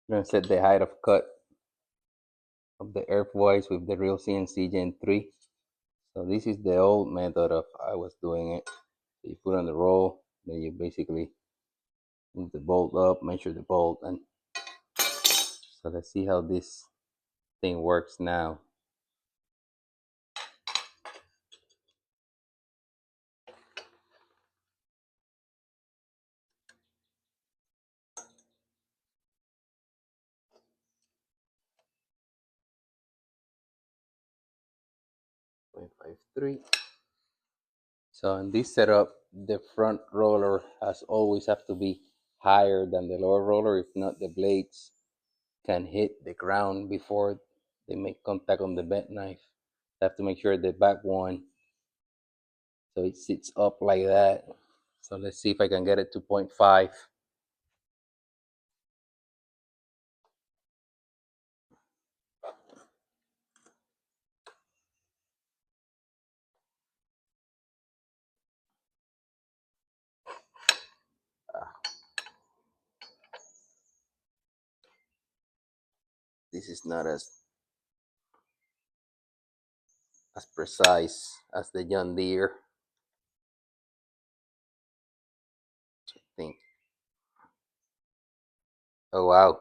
I'm gonna set the height of cut of the earthwise with the real CNC Gen 3. So this is the old method of I was doing it. So you put on the roll, then you basically move the bolt up, measure the bolt, and so let's see how this thing works now. .53. So in this setup, the front roller has always have to be higher than the lower roller. If not, the blades can hit the ground before they make contact on the bent knife. I have to make sure the back one, so it sits up like that. So let's see if I can get it to 0.5. This is not as precise as the John Deere, I think. Oh wow,